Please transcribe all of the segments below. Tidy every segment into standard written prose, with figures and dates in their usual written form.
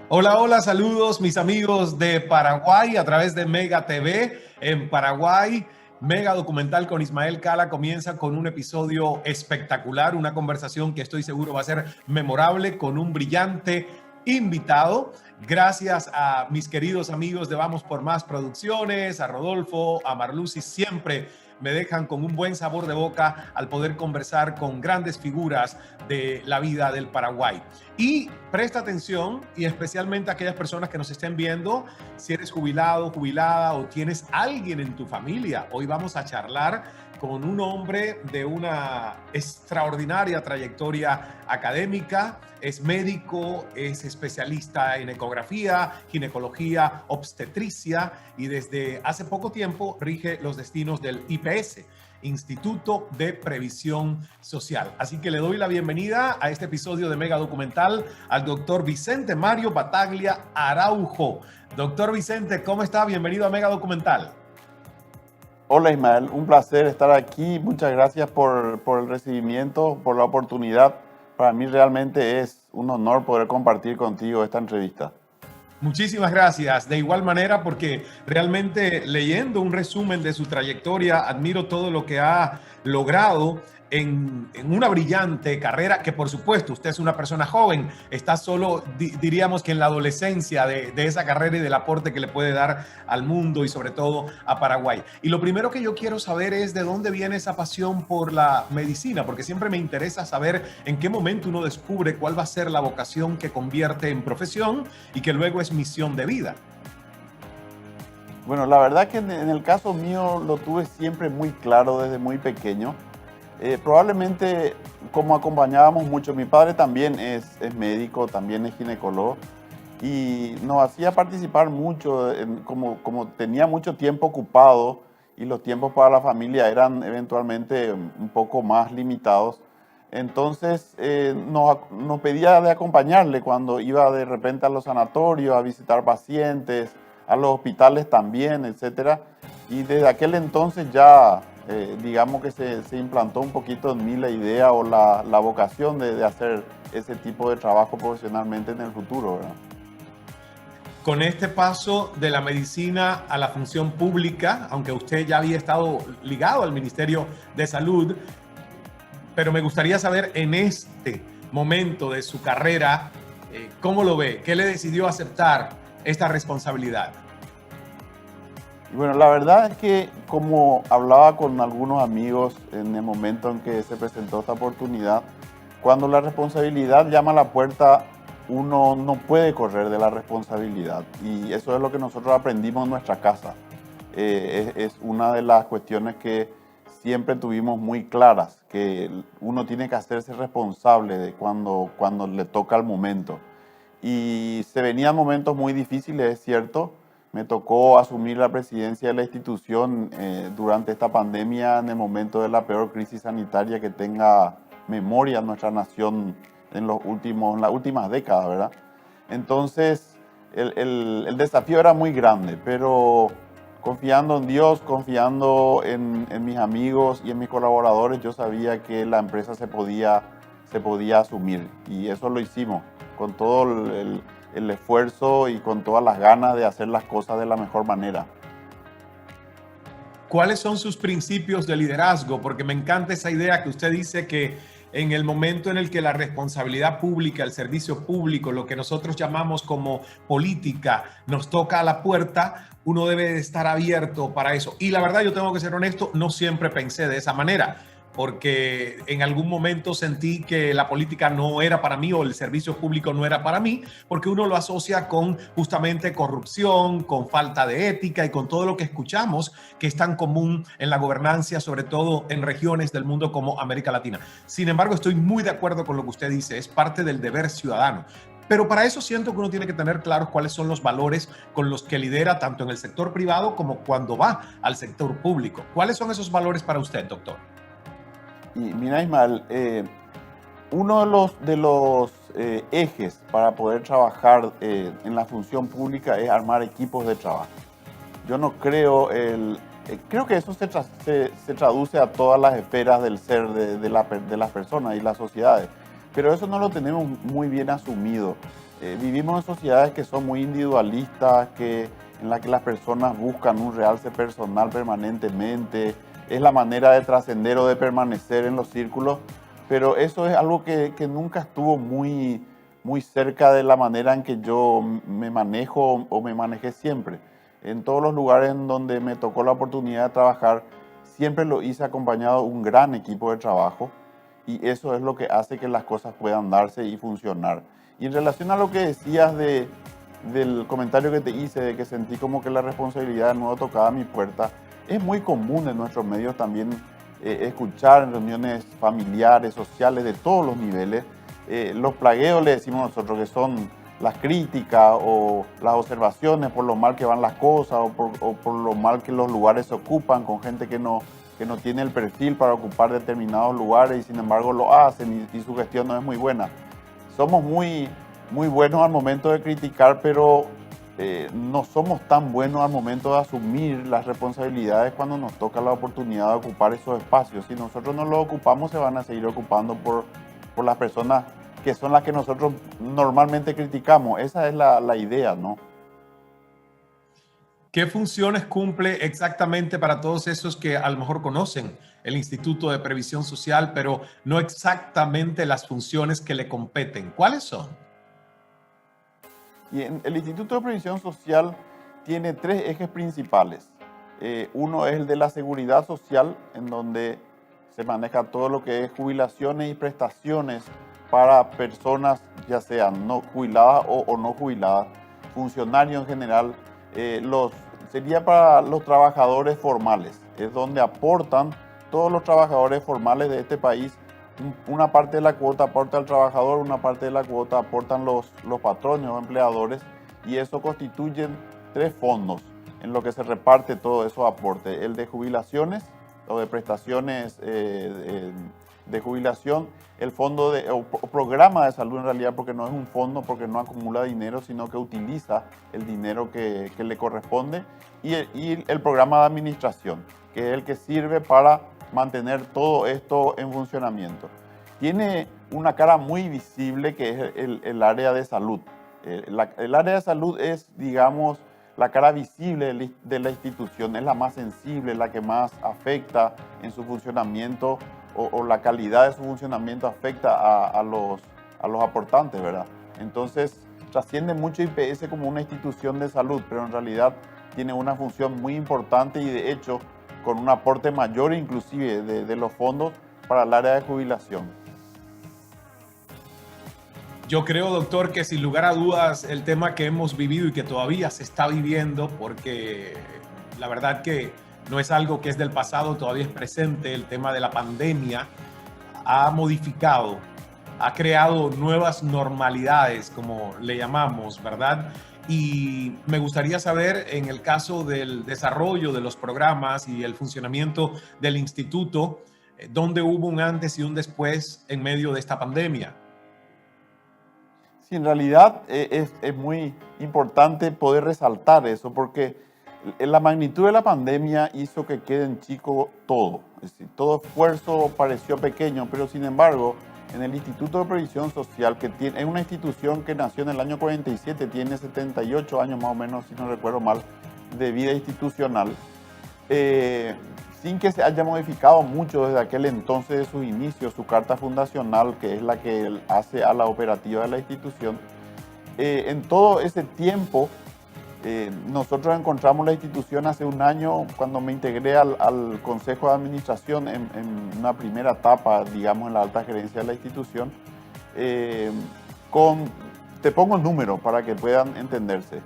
Hola, hola, saludos mis amigos de Paraguay a través de Mega TV en Paraguay. Mega Documental con Ismael Cala comienza con un episodio espectacular, una conversación que estoy seguro va a ser memorable con un brillante invitado. Gracias a mis queridos amigos de Vamos por Más Producciones, a Rodolfo, a Marlucy, siempre me dejan con un buen sabor de boca al poder conversar con grandes figuras de la vida del Paraguay. Y presta atención, y especialmente a aquellas personas que nos estén viendo, si eres jubilado, jubilada o tienes alguien en tu familia. Hoy vamos a charlar con un hombre de una extraordinaria trayectoria académica. Es médico, es especialista en ecografía, ginecología, obstetricia y desde hace poco tiempo rige los destinos del IPS, Instituto de Previsión Social. Así que le doy la bienvenida a este episodio de Mega Documental al doctor Vicente Mario Battaglia Araujo. Doctor Vicente, ¿cómo está? Bienvenido a Mega Documental. Hola Ismael, un placer estar aquí. Muchas gracias por el recibimiento, por la oportunidad. Para mí realmente es un honor poder compartir contigo esta entrevista. Muchísimas gracias. De igual manera, porque realmente leyendo un resumen de su trayectoria, admiro todo lo que ha logrado en una brillante carrera, que por supuesto usted es una persona joven, está solo, diríamos que en la adolescencia de esa carrera y del aporte que le puede dar al mundo y sobre todo a Paraguay. Y lo primero que yo quiero saber es de dónde viene esa pasión por la medicina, porque siempre me interesa saber en qué momento uno descubre cuál va a ser la vocación que convierte en profesión y que luego es misión de vida. Bueno, la verdad que en el caso mío lo tuve siempre muy claro desde muy pequeño. Probablemente como acompañábamos mucho, mi padre también es médico, también es ginecólogo y nos hacía participar mucho, como tenía mucho tiempo ocupado y los tiempos para la familia eran eventualmente un poco más limitados. Entonces nos pedía de acompañarle cuando iba de repente a los sanatorios a visitar pacientes, a los hospitales también, etc. Y desde aquel entonces ya digamos que se implantó un poquito en mí la idea o la vocación de hacer ese tipo de trabajo profesionalmente en el futuro, ¿verdad? Con este paso de la medicina a la función pública, aunque usted ya había estado ligado al Ministerio de Salud, pero me gustaría saber en este momento de su carrera, ¿cómo lo ve? ¿Qué le decidió aceptar esta responsabilidad? Y bueno, la verdad es que como hablaba con algunos amigos en el momento en que se presentó esta oportunidad, cuando la responsabilidad llama a la puerta, uno no puede correr de la responsabilidad. Y eso es lo que nosotros aprendimos en nuestra casa. Es una de las cuestiones que siempre tuvimos muy claras, que uno tiene que hacerse responsable de cuando le toca el momento. Y se venían momentos muy difíciles, es cierto. Me tocó asumir la presidencia de la institución durante esta pandemia en el momento de la peor crisis sanitaria que tenga memoria nuestra nación en las últimas décadas, ¿verdad? Entonces, el desafío era muy grande, pero confiando en Dios, confiando en mis amigos y en mis colaboradores, yo sabía que la empresa se podía asumir y eso lo hicimos con todo el esfuerzo y con todas las ganas de hacer las cosas de la mejor manera. ¿Cuáles son sus principios de liderazgo? Porque me encanta esa idea que usted dice que en el momento en el que la responsabilidad pública, el servicio público, lo que nosotros llamamos como política, nos toca a la puerta, uno debe de estar abierto para eso. Y la verdad, yo tengo que ser honesto, no siempre pensé de esa manera, porque en algún momento sentí que la política no era para mí o el servicio público no era para mí, porque uno lo asocia con justamente corrupción, con falta de ética y con todo lo que escuchamos que es tan común en la gobernanza, sobre todo en regiones del mundo como América Latina. Sin embargo, estoy muy de acuerdo con lo que usted dice, es parte del deber ciudadano. Pero para eso siento que uno tiene que tener claros cuáles son los valores con los que lidera tanto en el sector privado como cuando va al sector público. ¿Cuáles son esos valores para usted, doctor? Y mira, Ismael, uno de los ejes para poder trabajar en la función pública es armar equipos de trabajo. Yo no creo creo que eso se traduce a todas las esferas del ser de las personas y las sociedades, pero eso no lo tenemos muy bien asumido. Vivimos en sociedades que son muy individualistas, en las que las personas buscan un realce personal permanentemente, es la manera de trascender o de permanecer en los círculos, pero eso es algo que nunca estuvo muy cerca de la manera en que yo me manejo o me manejé siempre. En todos los lugares en donde me tocó la oportunidad de trabajar, siempre lo hice acompañado de un gran equipo de trabajo y eso es lo que hace que las cosas puedan darse y funcionar. Y en relación a lo que decías del comentario que te hice, de que sentí como que la responsabilidad de nuevo tocaba a mi puerta, es muy común en nuestros medios también escuchar en reuniones familiares, sociales, de todos los niveles. Los plagueos, le decimos nosotros, que son las críticas o las observaciones por lo mal que van las cosas o por lo mal que los lugares se ocupan con gente que no tiene el perfil para ocupar determinados lugares y sin embargo lo hacen y su gestión no es muy buena. Somos muy buenos al momento de criticar, pero no somos tan buenos al momento de asumir las responsabilidades cuando nos toca la oportunidad de ocupar esos espacios. Si nosotros no los ocupamos, se van a seguir ocupando por las personas que son las que nosotros normalmente criticamos. Esa es la idea, ¿no? ¿Qué funciones cumple exactamente para todos esos que a lo mejor conocen el Instituto de Previsión Social, pero no exactamente las funciones que le competen? ¿Cuáles son? Y el Instituto de Previsión Social tiene tres ejes principales. Uno es el de la seguridad social, en donde se maneja todo lo que es jubilaciones y prestaciones para personas, ya sean no jubiladas o no jubiladas, funcionarios en general. Sería para los trabajadores formales, es donde aportan todos los trabajadores formales de este país. Una parte de la cuota aporta el trabajador, una parte de la cuota aportan los patrones o empleadores, y eso constituyen tres fondos en lo que se reparte todos esos aportes: el de jubilaciones o de prestaciones de jubilación, el fondo o programa de salud en realidad, porque no es un fondo, porque no acumula dinero, sino que utiliza el dinero que le corresponde, y el programa de administración, que es el que sirve para mantener todo esto en funcionamiento. Tiene una cara muy visible que es el área de salud. El área de salud es, digamos, la cara visible de la institución, es la más sensible, la que más afecta en su funcionamiento o la calidad de su funcionamiento afecta a los aportantes, ¿verdad? Entonces, trasciende mucho IPS como una institución de salud, pero en realidad tiene una función muy importante y de hecho con un aporte mayor inclusive de los fondos para el área de jubilación. Yo creo, doctor, que sin lugar a dudas el tema que hemos vivido y que todavía se está viviendo, porque la verdad que no es algo que es del pasado, todavía es presente, el tema de la pandemia ha modificado, ha creado nuevas normalidades, como le llamamos, ¿verdad? Y me gustaría saber, en el caso del desarrollo de los programas y el funcionamiento del instituto, ¿dónde hubo un antes y un después en medio de esta pandemia? Sí, en realidad es muy importante poder resaltar eso, porque la magnitud de la pandemia hizo que quede en chico todo. Es decir, todo esfuerzo pareció pequeño, pero sin embargo, en el Instituto de Previsión Social, que es una institución que nació en el año 47, tiene 78 años más o menos, si no recuerdo mal, de vida institucional, sin que se haya modificado mucho desde aquel entonces de sus inicios, su carta fundacional, que es la que hace a la operativa de la institución. En todo ese tiempo, nosotros encontramos la institución hace un año, cuando me integré al Consejo de Administración en una primera etapa, digamos, en la alta gerencia de la institución, te pongo el número para que puedan entenderse.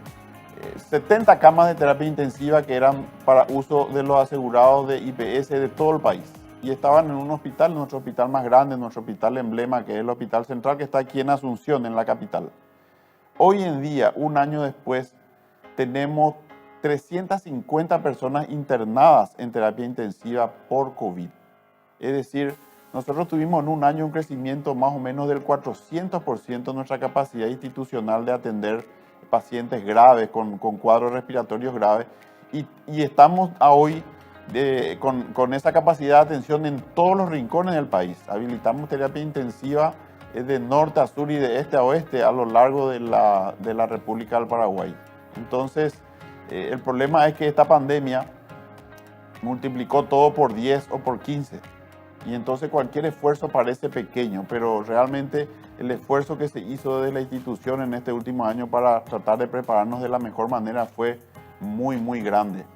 70 camas de terapia intensiva que eran para uso de los asegurados de IPS de todo el país. Y estaban en un hospital, nuestro hospital más grande, nuestro hospital emblema, que es el Hospital Central, que está aquí en Asunción, en la capital. Hoy en día, un año después, tenemos 350 personas internadas en terapia intensiva por COVID. Es decir, nosotros tuvimos en un año un crecimiento más o menos del 400% de nuestra capacidad institucional de atender pacientes graves, con cuadros respiratorios graves. y estamos hoy con esa capacidad de atención en todos los rincones del país. Habilitamos terapia intensiva de norte a sur y de este a oeste a lo largo de la República del Paraguay. Entonces, el problema es que esta pandemia multiplicó todo por 10 o por 15. Y entonces cualquier esfuerzo parece pequeño, pero realmente el esfuerzo que se hizo desde la institución en este último año para tratar de prepararnos de la mejor manera fue muy, muy grande.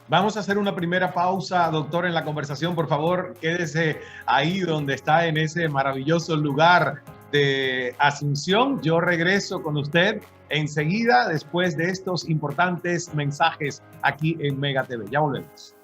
Vamos a hacer una primera pausa, doctor, en la conversación. Por favor, quédese ahí donde está, en ese maravilloso lugar de Asunción. Yo regreso con usted enseguida, después de estos importantes mensajes aquí en Mega TV. Ya volvemos.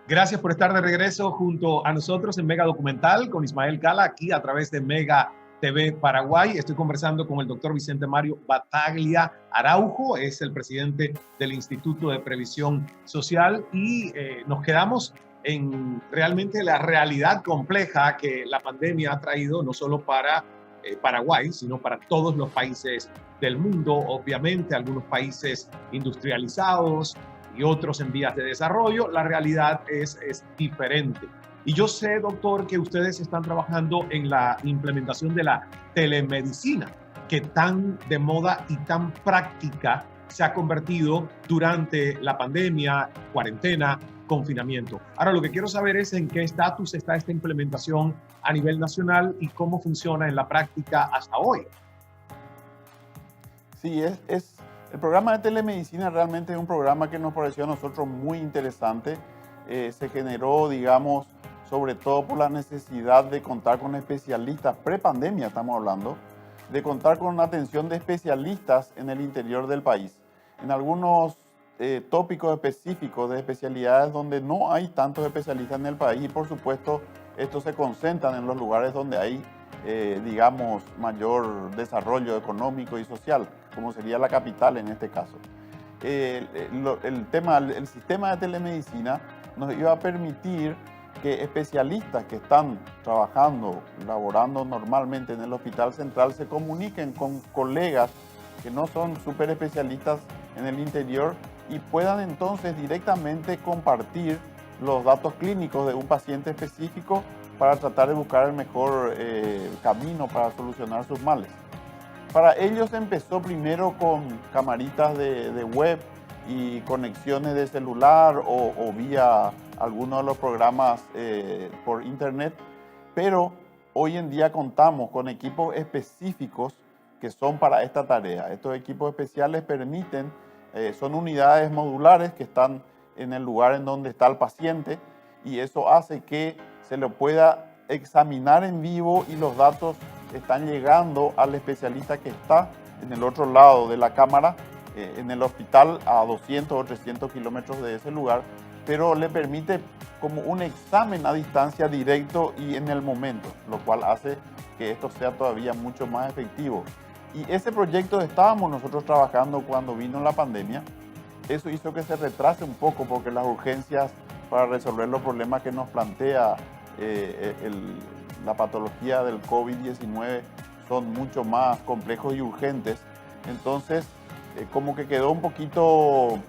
Gracias por estar de regreso junto a nosotros en Mega Documental con Ismael Cala, aquí a través de Mega TV Paraguay. Estoy conversando con el doctor Vicente Mario Battaglia Araujo, es el presidente del Instituto de Previsión Social, y nos quedamos en realmente la realidad compleja que la pandemia ha traído, no solo para Paraguay, sino para todos los países del mundo, obviamente, algunos países industrializados y otros en vías de desarrollo. La realidad es diferente. Y yo sé, doctor, que ustedes están trabajando en la implementación de la telemedicina, que tan de moda y tan práctica se ha convertido durante la pandemia, cuarentena, confinamiento. Ahora, lo que quiero saber es en qué estatus está esta implementación a nivel nacional y cómo funciona en la práctica hasta hoy. Sí, el programa de telemedicina realmente es un programa que nos pareció a nosotros muy interesante. Se generó, digamos, sobre todo por la necesidad de contar con especialistas, prepandemia estamos hablando, de contar con una atención de especialistas en el interior del país. En algunos tópicos específicos de especialidades donde no hay tantos especialistas en el país, y por supuesto estos se concentran en los lugares donde hay, digamos, mayor desarrollo económico y social, como sería la capital en este caso. El sistema de telemedicina nos iba a permitir que especialistas que están trabajando, laborando normalmente en el Hospital Central, se comuniquen con colegas que no son súper especialistas en el interior y puedan entonces directamente compartir los datos clínicos de un paciente específico para tratar de buscar el mejor camino para solucionar sus males. Para ellos empezó primero con camaritas de web y conexiones de celular o vía algunos de los programas por internet, pero hoy en día contamos con equipos específicos que son para esta tarea. Estos equipos especiales permiten, son unidades modulares que están en el lugar en donde está el paciente, y eso hace que se lo pueda examinar en vivo y los datos están llegando al especialista que está en el otro lado de la cámara, en el hospital a 200 o 300 kilómetros de ese lugar, pero le permite como un examen a distancia directo y en el momento, lo cual hace que esto sea todavía mucho más efectivo. Y ese proyecto estábamos nosotros trabajando cuando vino la pandemia. Eso hizo que se retrase un poco porque las urgencias para resolver los problemas que nos plantea la patología del COVID-19 son mucho más complejos y urgentes. Entonces, como que quedó un poquito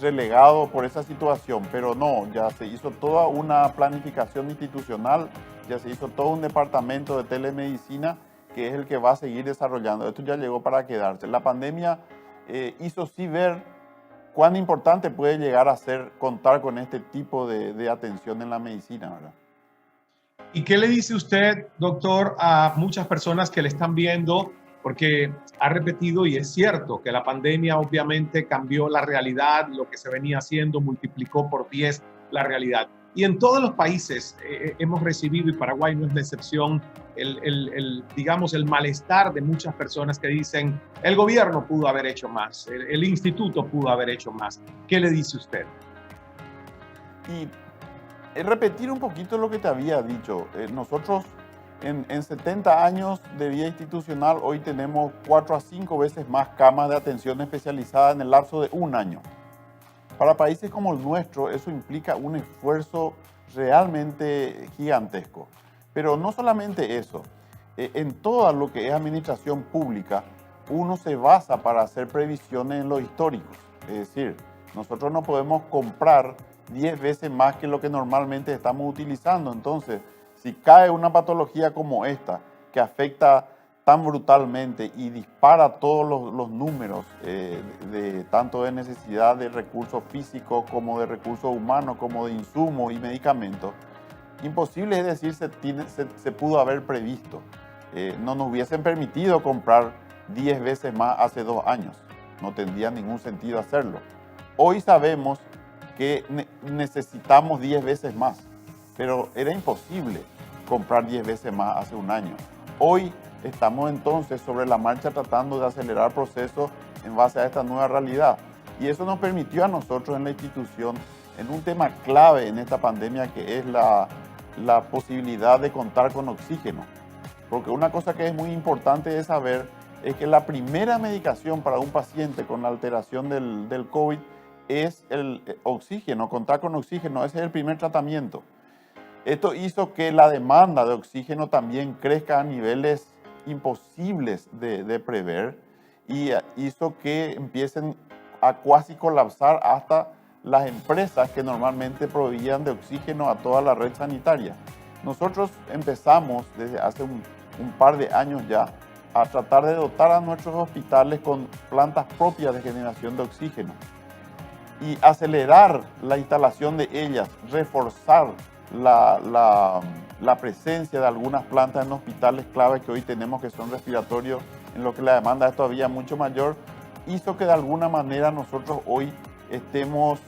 relegado por esa situación, pero no, ya se hizo toda una planificación institucional, ya se hizo todo un departamento de telemedicina que es el que va a seguir desarrollando. Esto ya llegó para quedarse. La pandemia hizo sí ver cuán importante puede llegar a ser contar con este tipo de atención en la medicina, ¿verdad? ¿Y qué le dice usted, doctor, a muchas personas que le están viendo? Porque ha repetido, y es cierto, que la pandemia obviamente cambió la realidad, lo que se venía haciendo, multiplicó por 10 la realidad. Y en todos los países hemos recibido, y Paraguay no es la excepción, digamos, el malestar de muchas personas que dicen, el gobierno pudo haber hecho más, el instituto pudo haber hecho más. ¿Qué le dice usted? Y repetir un poquito lo que te había dicho. Nosotros En 70 años de vida institucional, hoy tenemos 4 a 5 veces más camas de atención especializada en el lapso de un año. Para países como el nuestro, eso implica un esfuerzo realmente gigantesco. Pero no solamente eso, en todo lo que es administración pública, uno se basa para hacer previsiones en lo histórico. Es decir, nosotros no podemos comprar 10 veces más que lo que normalmente estamos utilizando. Entonces, si cae una patología como esta, que afecta tan brutalmente y dispara todos los números, tanto de necesidad de recursos físicos como de recursos humanos, como de insumos y medicamentos, imposible es decir se pudo haber previsto. No nos hubiesen permitido comprar 10 veces más hace 2 años. No tendría ningún sentido hacerlo. Hoy sabemos que necesitamos 10 veces más, pero era imposible comprar 10 veces más hace un año. Hoy estamos entonces sobre la marcha tratando de acelerar procesos en base a esta nueva realidad. Y eso nos permitió a nosotros en la institución, en un tema clave en esta pandemia, que es la posibilidad de contar con oxígeno. Porque una cosa que es muy importante de saber es que la primera medicación para un paciente con la alteración del COVID es el oxígeno, contar con oxígeno. Ese es el primer tratamiento. Esto hizo que la demanda de oxígeno también crezca a niveles imposibles de prever y hizo que empiecen a cuasi colapsar hasta las empresas que normalmente proveían de oxígeno a toda la red sanitaria. Nosotros empezamos desde hace un par de años ya a tratar de dotar a nuestros hospitales con plantas propias de generación de oxígeno y acelerar la instalación de ellas, reforzar la presencia de algunas plantas en hospitales clave que hoy tenemos, que son respiratorios, en lo que la demanda es todavía mucho mayor, hizo que de alguna manera nosotros hoy estemos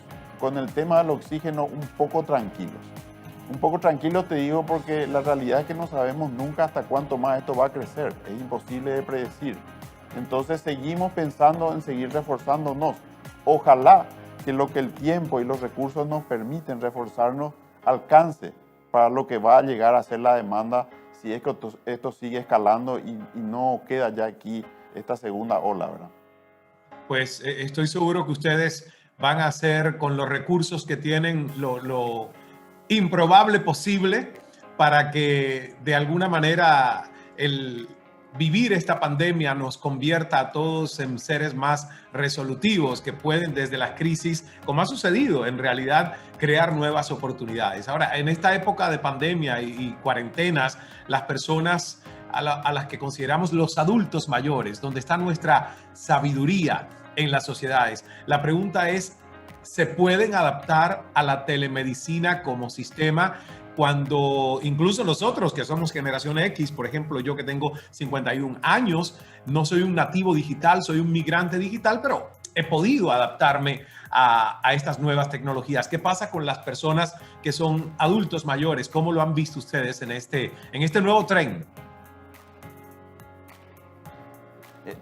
con el tema del oxígeno un poco tranquilos. Un poco tranquilos te digo porque la realidad es que no sabemos nunca hasta cuánto más esto va a crecer, es imposible de predecir. Entonces seguimos pensando en seguir reforzándonos. Ojalá que lo que el tiempo y los recursos nos permiten reforzarnos alcance para lo que va a llegar a ser la demanda si es que esto sigue escalando y no queda ya aquí esta segunda ola, ¿verdad? Pues estoy seguro que ustedes van a hacer con los recursos que tienen lo improbable posible para que de alguna manera el vivir esta pandemia nos convierta a todos en seres más resolutivos que pueden desde las crisis, como ha sucedido en realidad, crear nuevas oportunidades. Ahora, en esta época de pandemia y cuarentenas, las personas a las que consideramos los adultos mayores, donde está nuestra sabiduría en las sociedades, la pregunta es, ¿se pueden adaptar a la telemedicina como sistema cuando incluso nosotros que somos generación X, por ejemplo, yo que tengo 51 años, no soy un nativo digital, soy un migrante digital, pero he podido adaptarme a estas nuevas tecnologías? ¿Qué pasa con las personas que son adultos mayores? ¿Cómo lo han visto ustedes en este nuevo tren?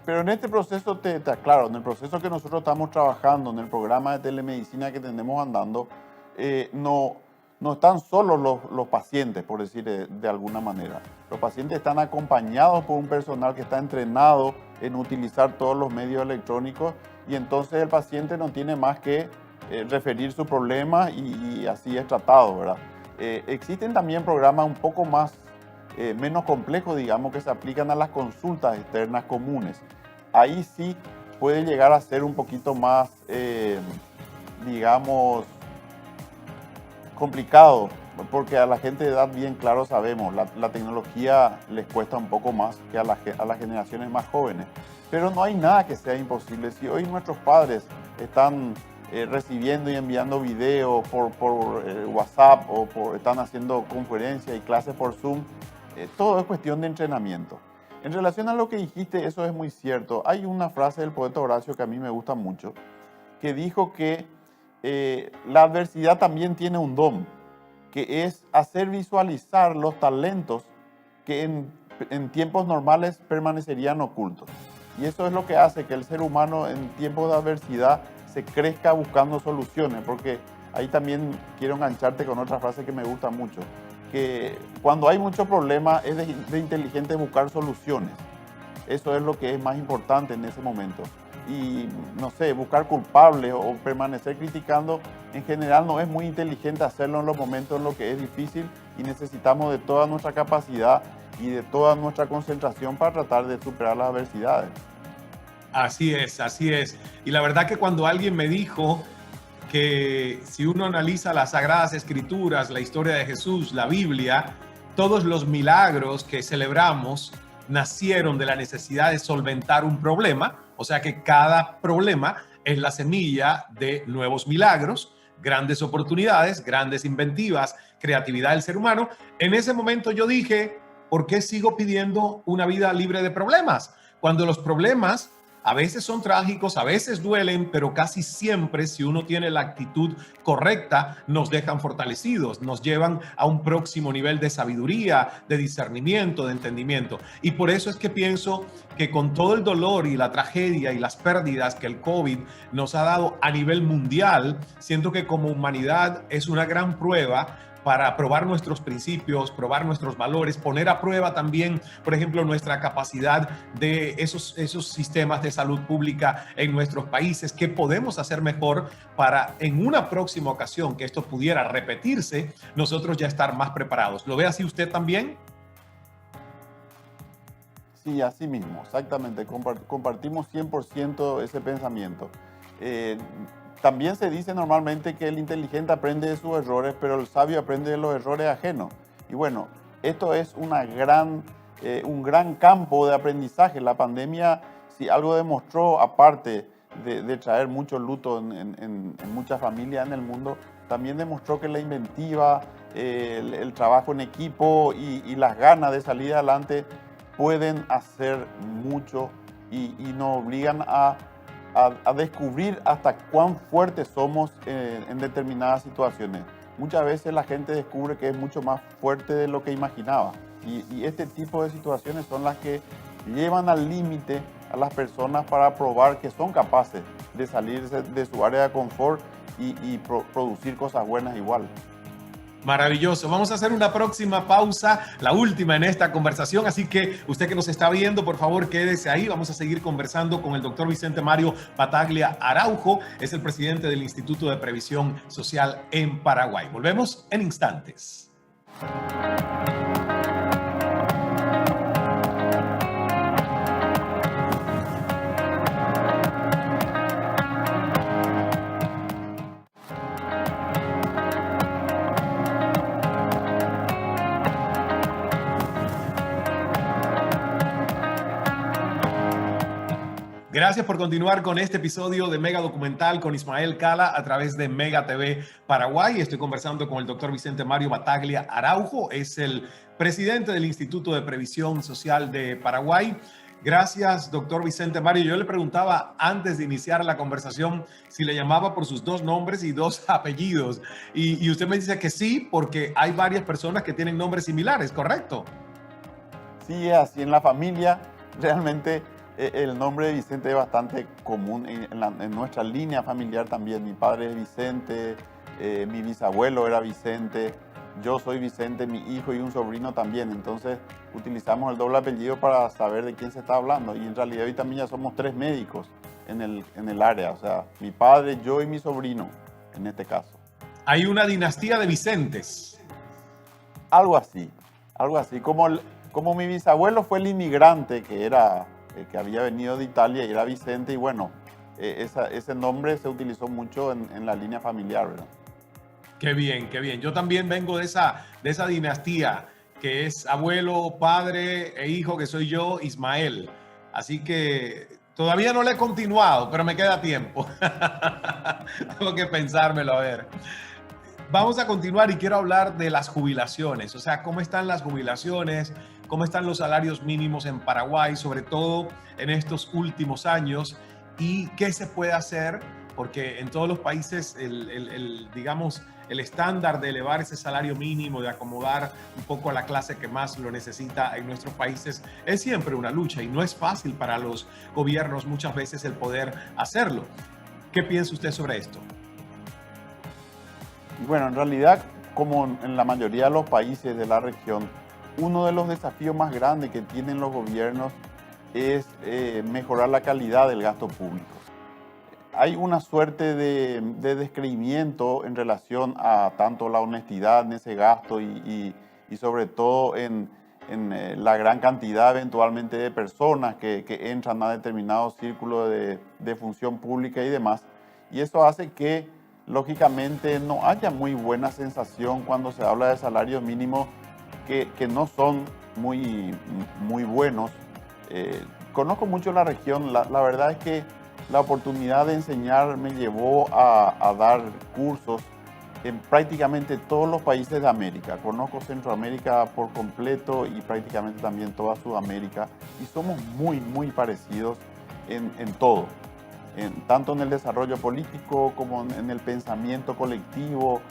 Pero en este proceso, te aclaro, en el proceso que nosotros estamos trabajando, en el programa de telemedicina que tenemos andando, no están solos los pacientes, por decir de alguna manera. Los pacientes están acompañados por un personal que está entrenado en utilizar todos los medios electrónicos y entonces el paciente no tiene más que referir su problema y así es tratado, ¿verdad? Existen también programas un poco menos complejos, digamos, que se aplican a las consultas externas comunes. Ahí sí puede llegar a ser un poquito más, digamos, complicado, porque a la gente de edad bien claro sabemos, la tecnología les cuesta un poco más que a las generaciones más jóvenes. Pero no hay nada que sea imposible. Si hoy nuestros padres están recibiendo y enviando videos por WhatsApp o están haciendo conferencias y clases por Zoom, todo es cuestión de entrenamiento. En relación a lo que dijiste, eso es muy cierto. Hay una frase del poeta Horacio que a mí me gusta mucho, que dijo que la adversidad también tiene un don, que es hacer visualizar los talentos que en tiempos normales permanecerían ocultos. Y eso es lo que hace que el ser humano en tiempos de adversidad se crezca buscando soluciones, porque ahí también quiero engancharte con otra frase que me gusta mucho. que cuando hay mucho problema es de inteligente buscar soluciones. Eso es lo que es más importante en ese momento. Y no sé, buscar culpables o permanecer criticando, en general no es muy inteligente hacerlo en los momentos en los que es difícil y necesitamos de toda nuestra capacidad y de toda nuestra concentración para tratar de superar las adversidades. Así es, así es. Y la verdad que cuando alguien me dijo que si uno analiza las Sagradas Escrituras, la historia de Jesús, la Biblia, todos los milagros que celebramos nacieron de la necesidad de solventar un problema, o sea que cada problema es la semilla de nuevos milagros, grandes oportunidades, grandes inventivas, creatividad del ser humano. En ese momento yo dije, ¿por qué sigo pidiendo una vida libre de problemas? Cuando los problemas a veces son trágicos, a veces duelen, pero casi siempre, si uno tiene la actitud correcta, nos dejan fortalecidos, nos llevan a un próximo nivel de sabiduría, de discernimiento, de entendimiento. Y por eso es que pienso que con todo el dolor y la tragedia y las pérdidas que el COVID nos ha dado a nivel mundial, siento que como humanidad es una gran prueba para probar nuestros principios, probar nuestros valores, poner a prueba también, por ejemplo, nuestra capacidad de esos sistemas de salud pública en nuestros países, qué podemos hacer mejor para en una próxima ocasión que esto pudiera repetirse, nosotros ya estar más preparados. ¿Lo ve así usted también? Sí, así mismo, exactamente. Compartimos 100% ese pensamiento. También se dice normalmente que el inteligente aprende de sus errores, pero el sabio aprende de los errores ajenos. Y bueno, esto es un gran campo de aprendizaje. La pandemia, si algo demostró, aparte de traer mucho luto en muchas familias en el mundo, también demostró que la inventiva, el trabajo en equipo y las ganas de salir adelante pueden hacer mucho y nos obligan a descubrir hasta cuán fuertes somos en determinadas situaciones. Muchas veces la gente descubre que es mucho más fuerte de lo que imaginaba. Y este tipo de situaciones son las que llevan al límite a las personas para probar que son capaces de salir de su área de confort y producir cosas buenas igual. Maravilloso. Vamos a hacer una próxima pausa, la última en esta conversación. Así que usted que nos está viendo, por favor, quédese ahí. Vamos a seguir conversando con el doctor Vicente Mario Battaglia Araujo. Es el presidente del Instituto de Previsión Social en Paraguay. Volvemos en instantes. Gracias por continuar con este episodio de Mega Documental con Ismael Cala a través de Mega TV Paraguay. Estoy conversando con el doctor Vicente Mario Battaglia Araujo, es el presidente del Instituto de Previsión Social de Paraguay. Gracias, doctor Vicente Mario. Yo le preguntaba antes de iniciar la conversación si le llamaba por sus dos nombres y dos apellidos. Y usted me dice que sí, porque hay varias personas que tienen nombres similares, ¿correcto? Sí, así en la familia realmente el nombre de Vicente es bastante común en nuestra línea familiar también. Mi padre es Vicente, mi bisabuelo era Vicente, yo soy Vicente, mi hijo y un sobrino también. Entonces utilizamos el doble apellido para saber de quién se está hablando. Y en realidad hoy también ya somos 3 médicos en el área. O sea, mi padre, yo y mi sobrino en este caso. Hay una dinastía de Vicentes. Algo así. Como mi bisabuelo fue el inmigrante que había venido de Italia y era Vicente, y bueno, ese nombre se utilizó mucho en la línea familiar, ¿verdad? Qué bien, qué bien. Yo también vengo de esa dinastía, que es abuelo, padre e hijo, que soy yo, Ismael. Así que todavía no le he continuado, pero me queda tiempo. Tengo que pensármelo, a ver. Vamos a continuar y quiero hablar de las jubilaciones, o sea, cómo están las jubilaciones, cómo están los salarios mínimos en Paraguay, sobre todo en estos últimos años, y qué se puede hacer, porque en todos los países digamos, el estándar de elevar ese salario mínimo, de acomodar un poco a la clase que más lo necesita en nuestros países, es siempre una lucha y no es fácil para los gobiernos muchas veces el poder hacerlo. ¿Qué piensa usted sobre esto? Bueno, en realidad, como en la mayoría de los países de la región, uno de los desafíos más grandes que tienen los gobiernos es mejorar la calidad del gasto público. Hay una suerte de descreimiento en relación a tanto la honestidad en ese gasto y sobre todo en la gran cantidad eventualmente de personas que entran a determinados círculos de función pública y demás. Y eso hace que, lógicamente, no haya muy buena sensación cuando se habla de salarios mínimos que no son muy buenos. Conozco mucho la región, la verdad es que la oportunidad de enseñar me llevó a dar cursos en prácticamente todos los países de América. Conozco Centroamérica por completo y prácticamente también toda Sudamérica, y somos muy parecidos en todo, tanto en el desarrollo político como en el pensamiento colectivo.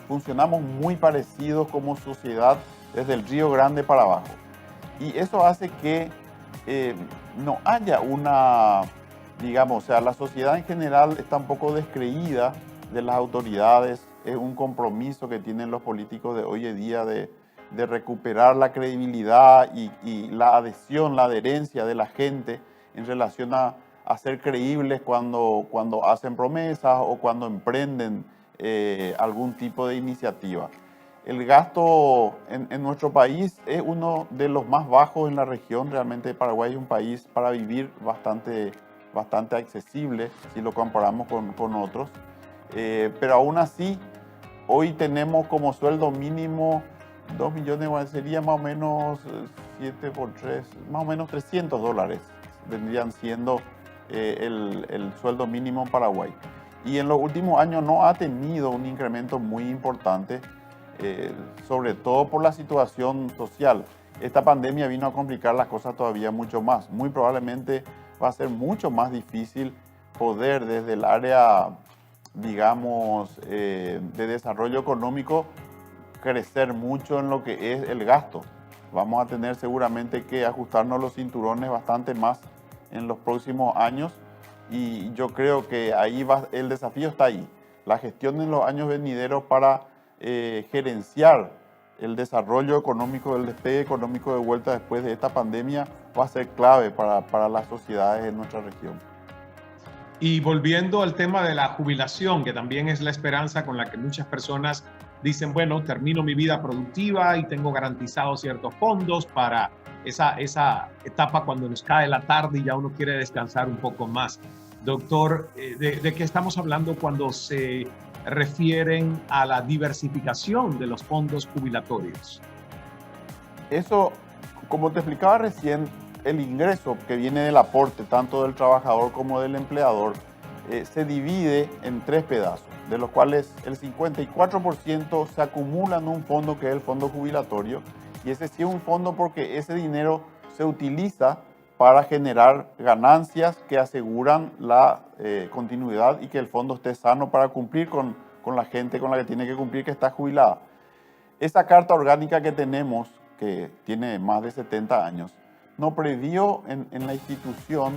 Funcionamos muy parecidos como sociedad desde el Río Grande para abajo, y eso hace que no haya una, digamos, o sea, la sociedad en general está un poco descreída de las autoridades. Es un compromiso que tienen los políticos de hoy en día de recuperar la credibilidad y la adhesión, la adherencia de la gente en relación a ser creíbles cuando hacen promesas o cuando emprenden algún tipo de iniciativa. El gasto en nuestro país es uno de los más bajos en la región. Realmente Paraguay es un país para vivir bastante accesible si lo comparamos con otros. Pero aún así, hoy tenemos como sueldo mínimo 2 millones, sería más o menos 7 por 3, más o menos $300 vendrían siendo el sueldo mínimo en Paraguay. Y en los últimos años no ha tenido un incremento muy importante, sobre todo por la situación social. Esta pandemia vino a complicar las cosas todavía mucho más. Muy probablemente va a ser mucho más difícil poder desde el área, digamos, de desarrollo económico crecer mucho en lo que es el gasto. Vamos a tener seguramente que ajustarnos los cinturones bastante más en los próximos años, y yo creo que el desafío está ahí. La gestión en los años venideros para gerenciar el desarrollo económico, el despegue económico de vuelta después de esta pandemia va a ser clave para las sociedades de nuestra región. Y volviendo al tema de la jubilación, que también es la esperanza con la que muchas personas dicen, bueno, termino mi vida productiva y tengo garantizados ciertos fondos para esa etapa cuando nos cae la tarde y ya uno quiere descansar un poco más. Doctor, ¿de qué estamos hablando cuando se refieren a la diversificación de los fondos jubilatorios? Eso, como te explicaba recién, el ingreso que viene del aporte tanto del trabajador como del empleador se divide en 3 pedazos, de los cuales el 54% se acumula en un fondo que es el fondo jubilatorio, y ese sí es un fondo porque ese dinero se utiliza para generar ganancias que aseguran la continuidad y que el fondo esté sano para cumplir con la gente con la que tiene que cumplir, que está jubilada. Esa carta orgánica que tenemos, que tiene más de 70 años, no previó en la institución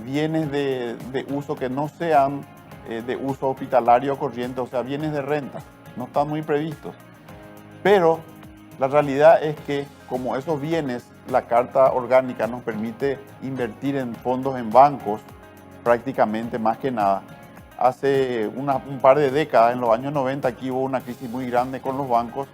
bienes de uso que no sean de uso hospitalario corriente, o sea, bienes de renta. No están muy previstos. Pero la realidad es que como esos bienes, la carta orgánica nos permite invertir en fondos en bancos, prácticamente más que nada. Hace un par de décadas, en los años 90, aquí hubo una crisis muy grande con los bancos.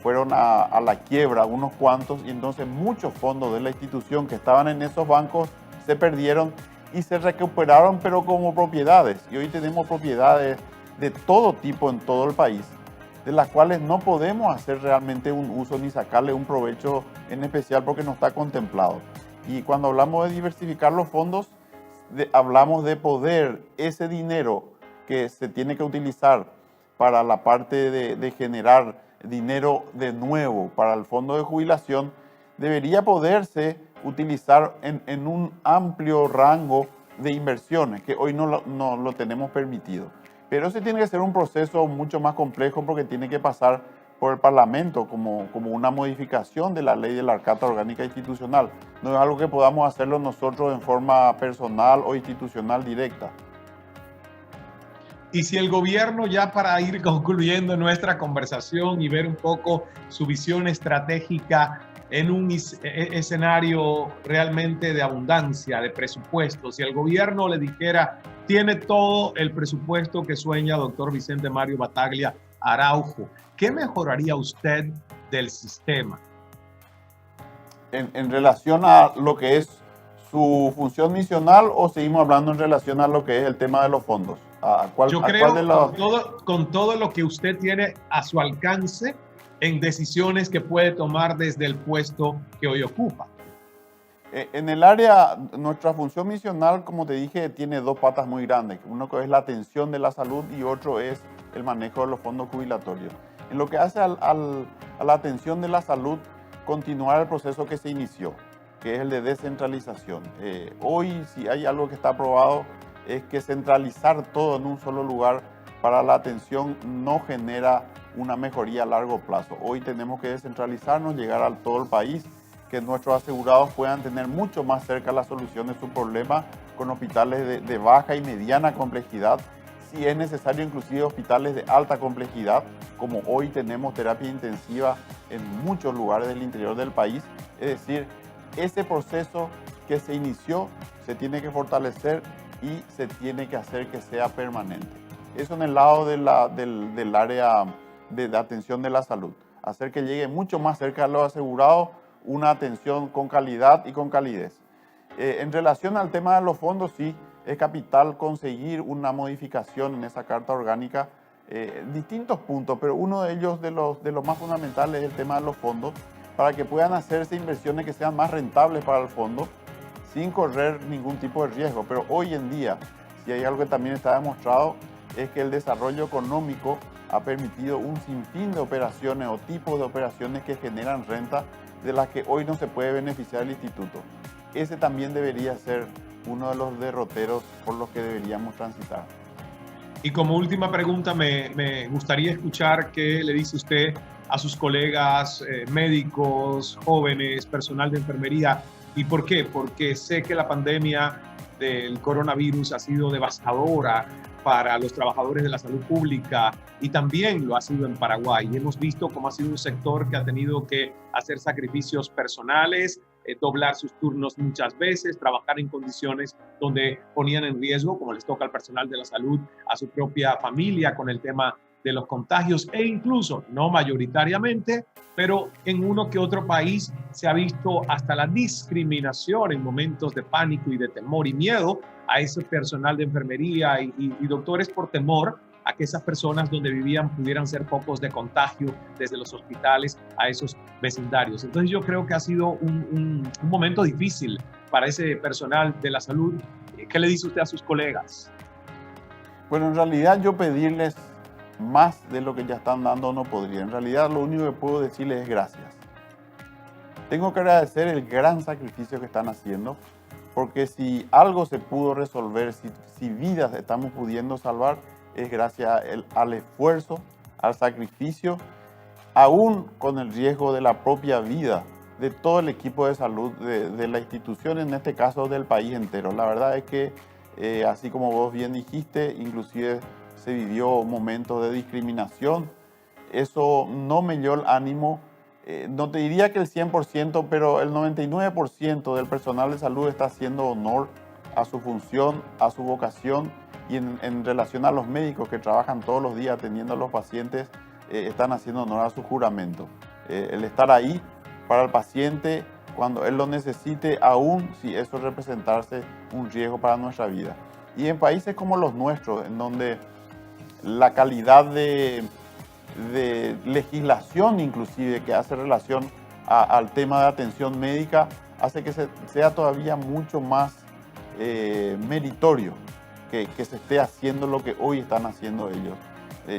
Fueron a la quiebra unos cuantos, y entonces muchos fondos de la institución que estaban en esos bancos se perdieron y se recuperaron, pero como propiedades. Y hoy tenemos propiedades de todo tipo en todo el país, de las cuales no podemos hacer realmente un uso ni sacarle un provecho en especial porque no está contemplado. Y cuando hablamos de diversificar los fondos, hablamos de poder, ese dinero que se tiene que utilizar para la parte de generar dinero de nuevo para el fondo de jubilación, debería poderse utilizar en un amplio rango de inversiones que hoy no lo tenemos permitido. Pero ese tiene que ser un proceso mucho más complejo porque tiene que pasar por el Parlamento como una modificación de la ley de la Carta Orgánica Institucional. No es algo que podamos hacerlo nosotros en forma personal o institucional directa. Y si el gobierno, ya para ir concluyendo nuestra conversación y ver un poco su visión estratégica en un escenario realmente de abundancia, de presupuesto, si el gobierno le dijera, tiene todo el presupuesto que sueña doctor Vicente Mario Battaglia Araujo, ¿qué mejoraría usted del sistema? En relación a lo que es su función misional, o seguimos hablando en relación a lo que es el tema de los fondos? Yo A cuál de creo los... con todo lo que usted tiene a su alcance en decisiones que puede tomar desde el puesto que hoy ocupa. En el área, nuestra función misional, como te dije, tiene dos patas muy grandes. Uno que es la atención de la salud y otro es el manejo de los fondos jubilatorios. En lo que hace a la atención de la salud, continuar el proceso que se inició, que es el de descentralización. Hoy, si hay algo que está aprobado, es que centralizar todo en un solo lugar para la atención no genera una mejoría a largo plazo. Hoy tenemos que descentralizarnos, llegar a todo el país, que nuestros asegurados puedan tener mucho más cerca la solución de su problema con hospitales de baja y mediana complejidad, si es necesario inclusive hospitales de alta complejidad, como hoy tenemos terapia intensiva en muchos lugares del interior del país. Es decir, ese proceso que se inició se tiene que fortalecer y se tiene que hacer que sea permanente. Eso en el lado del área de atención de la salud, hacer que llegue mucho más cerca a los asegurados una atención con calidad y con calidez. En relación al tema de los fondos, sí, es capital conseguir una modificación en esa carta orgánica, distintos puntos, pero uno de ellos, de los más fundamentales, es el tema de los fondos, para que puedan hacerse inversiones que sean más rentables para el fondo, sin correr ningún tipo de riesgo. Pero hoy en día, si hay algo que también está demostrado, es que el desarrollo económico ha permitido un sinfín de operaciones o tipos de operaciones que generan renta, de las que hoy no se puede beneficiar el instituto. Ese también debería ser uno de los derroteros por los que deberíamos transitar. Y como última pregunta, me gustaría escuchar qué le dice usted a sus colegas médicos, jóvenes, personal de enfermería. ¿Y por qué? Porque sé que la pandemia del coronavirus ha sido devastadora para los trabajadores de la salud pública y también lo ha sido en Paraguay. Y hemos visto cómo ha sido un sector que ha tenido que hacer sacrificios personales, doblar sus turnos muchas veces, trabajar en condiciones donde ponían en riesgo, como les toca al personal de la salud, a su propia familia con el tema de los contagios e incluso, no mayoritariamente, pero en uno que otro país se ha visto hasta la discriminación en momentos de pánico y de temor y miedo a ese personal de enfermería y doctores por temor a que esas personas donde vivían pudieran ser focos de contagio desde los hospitales a esos vecindarios. Entonces yo creo que ha sido un momento difícil para ese personal de la salud. ¿Qué le dice usted a sus colegas? Bueno, en realidad yo pedirles más de lo que ya están dando no podría. En realidad lo único que puedo decirles es gracias. Tengo que agradecer el gran sacrificio que están haciendo, porque si algo se pudo resolver, si vidas estamos pudiendo salvar, es gracias al esfuerzo, al sacrificio, aún con el riesgo de la propia vida de todo el equipo de salud de la institución, en este caso del país entero. La verdad es que, así como vos bien dijiste, inclusive se vivió momentos de discriminación. Eso no me dio el ánimo. No te diría que el 100%, pero el 99% del personal de salud está haciendo honor a su función, a su vocación, y en relación a los médicos que trabajan todos los días atendiendo a los pacientes, están haciendo honor a su juramento. El estar ahí para el paciente cuando él lo necesite, aún si eso representarse un riesgo para nuestra vida. Y en países como los nuestros, en donde la calidad de legislación inclusive que hace relación al tema de atención médica, hace que sea todavía mucho más meritorio que se esté haciendo lo que hoy están haciendo ellos.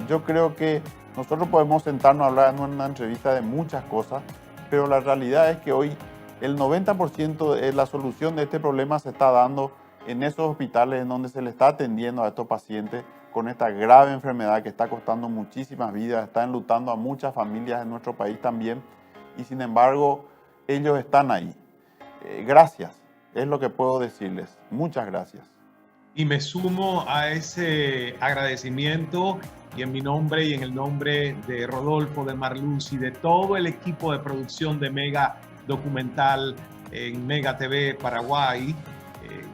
Yo creo que nosotros podemos sentarnos a hablar en una entrevista de muchas cosas, pero la realidad es que hoy el 90% de la solución de este problema se está dando en esos hospitales en donde se le está atendiendo a estos pacientes con esta grave enfermedad que está costando muchísimas vidas, está enlutando a muchas familias en nuestro país también, y sin embargo ellos están ahí. Gracias, es lo que puedo decirles. Muchas gracias. Y me sumo a ese agradecimiento y en mi nombre y en el nombre de Rodolfo, de Marluz y de todo el equipo de producción de Mega Documental en Mega TV Paraguay.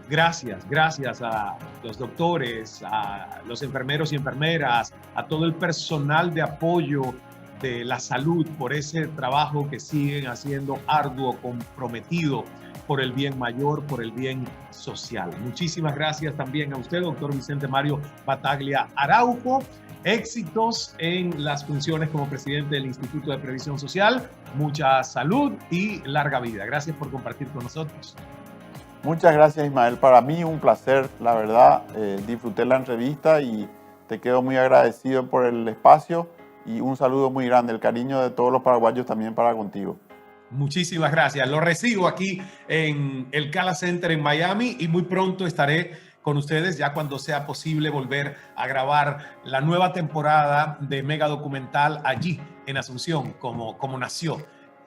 Gracias a los doctores, a los enfermeros y enfermeras, a todo el personal de apoyo de la salud por ese trabajo que siguen haciendo arduo, comprometido por el bien mayor, por el bien social. Muchísimas gracias también a usted, doctor Vicente Mario Battaglia Araujo. Éxitos en las funciones como presidente del Instituto de Previsión Social. Mucha salud y larga vida. Gracias por compartir con nosotros. Muchas gracias, Ismael. Para mí un placer, la verdad. Disfruté la entrevista y te quedo muy agradecido por el espacio y un saludo muy grande. El cariño de todos los paraguayos también para contigo. Muchísimas gracias. Lo recibo aquí en el Cala Center en Miami y muy pronto estaré con ustedes ya cuando sea posible volver a grabar la nueva temporada de Mega Documental allí en Asunción, como nació,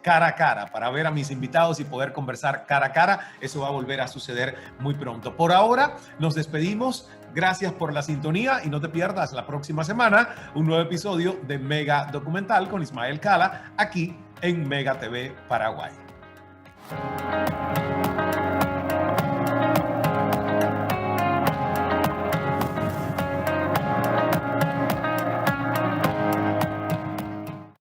cara a cara, para ver a mis invitados y poder conversar cara a cara. Eso va a volver a suceder muy pronto. Por ahora nos despedimos. Gracias por la sintonía y no te pierdas la próxima semana un nuevo episodio de Mega Documental con Ismael Cala aquí en Mega TV Paraguay.